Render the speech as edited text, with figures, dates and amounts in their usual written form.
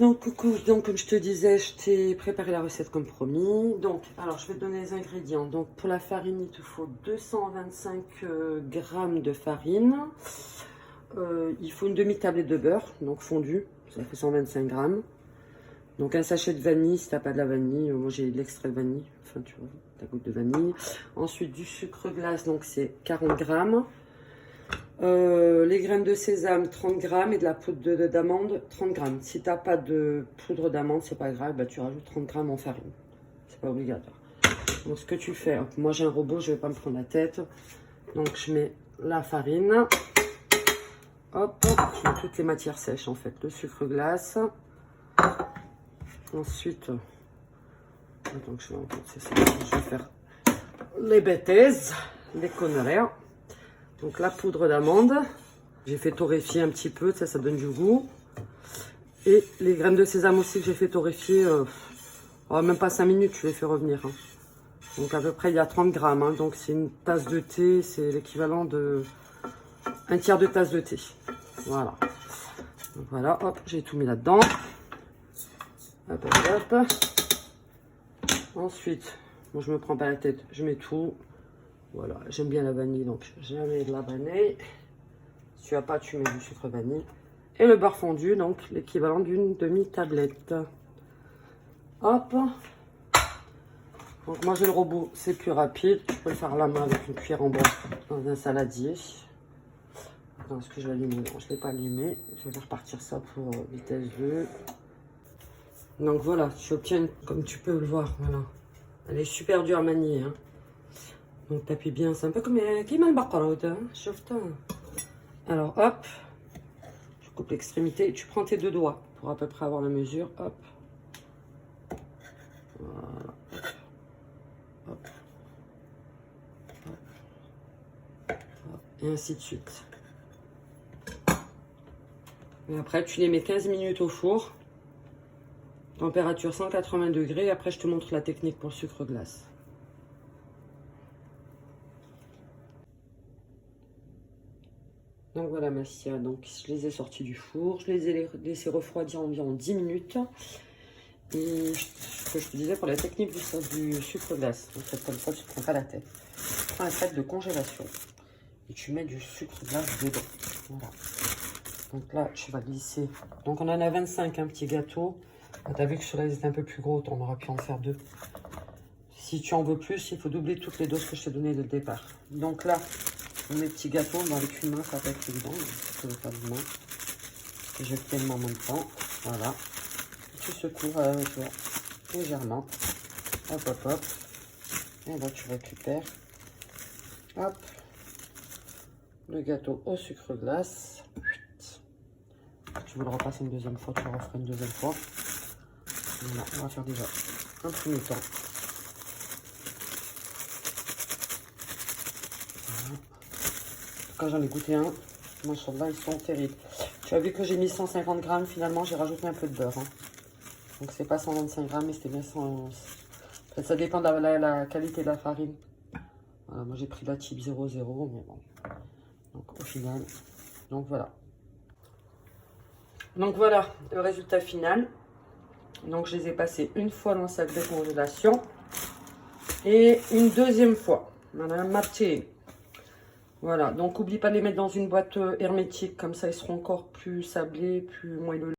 Donc coucou, donc comme je te disais, je t'ai préparé la recette comme promis. Donc, alors je vais te donner les ingrédients. Donc pour la farine, il te faut 225 grammes de farine. Il faut une demi-tablette de beurre, donc fondu, ça fait 125 grammes. Donc un sachet de vanille, si t'as pas de la vanille, moi j'ai de l'extrait de vanille, enfin tu vois, ta goutte de vanille. Ensuite du sucre glace, donc c'est 40 grammes. Les graines de sésame 30 grammes et de la poudre d'amande 30 grammes. Si tu n'as pas de poudre d'amande, c'est pas grave, bah, tu rajoutes 30 grammes en farine. C'est pas obligatoire. Donc ce que tu fais, moi j'ai un robot, je vais pas me prendre la tête. Donc je mets la farine. Hop, je mets toutes les matières sèches en fait. Le sucre glace. Ensuite, attends que je vais c'est ça. Je vais faire les bêtises, les conneries. Donc la poudre d'amande, j'ai fait torréfier un petit peu, ça donne du goût. Et les graines de sésame aussi que j'ai fait torréfier, même pas 5 minutes, je les fais revenir. Hein. Donc à peu près il y a 30 grammes, hein. Donc c'est une tasse de thé, c'est l'équivalent de un tiers de tasse de thé. Voilà. Donc voilà, hop, j'ai tout mis là-dedans. Hop, hop, hop. Ensuite, bon, je me prends pas la tête, je mets tout. Voilà, j'aime bien la vanille, donc je mets de la vanille. Si tu n'as pas, tu mets du sucre vanille. Et le beurre fondu, donc l'équivalent d'une demi-tablette. Hop. Donc moi j'ai le robot, c'est plus rapide. Tu peux le faire à la main avec une cuillère en bois dans un saladier. Attends, est-ce que je vais allumer? Non, je ne l'ai pas allumé. Je vais faire partir ça pour vitesse 2. Donc voilà, tu obtiens, comme tu peux le voir, voilà. Elle est super dure à manier, hein. Donc t'appuies bien, c'est un peu comme le baqarout, hein. Alors hop, tu coupes l'extrémité et tu prends tes deux doigts pour à peu près avoir la mesure. Hop, voilà, hop, hop, hop, et ainsi de suite. Et après tu les mets 15 minutes au four, température 180 degrés. Et après je te montre la technique pour le sucre glace. Donc voilà ma Sia, donc je les ai sortis du four, je les ai laissés refroidir environ 10 minutes. Et ce que je te disais pour la technique du sucre glace, en fait comme ça tu ne te prends pas la tête. Tu prends un sac de congélation et tu mets du sucre glace dedans. Voilà. Donc là tu vas glisser, donc on en a 25, un petit gâteau. Tu as vu que ceux-là ils étaient un peu plus gros, on aurait pu en faire 2. Si tu en veux plus, il faut doubler toutes les doses que je t'ai données dès le départ. Donc là, mes petits gâteaux, avec une main, ça va être évident. Je peux le faire d'une main. Et je tiens en même temps. Voilà. Tu secoues légèrement. Hop, hop, hop. Et là, tu récupères. Hop. Le gâteau au sucre glace. Tu veux le repasser une deuxième fois, tu le referas une deuxième fois. Voilà, on va faire déjà un premier temps. Quand j'en ai goûté un, machallah, ils sont terribles. Tu as vu que j'ai mis 150 grammes, finalement j'ai rajouté un peu de beurre. Hein. Donc c'est pas 125 grammes, mais c'était bien 100. En fait, ça dépend de la qualité de la farine. Voilà, moi j'ai pris la type 00, mais bon. Donc au final, donc voilà. Donc voilà le résultat final. Donc je les ai passés une fois dans le sac de congélation et une deuxième fois. Madame Mathieu. Voilà, donc n'oublie pas de les mettre dans une boîte hermétique, comme ça ils seront encore plus sablés, plus moelleux.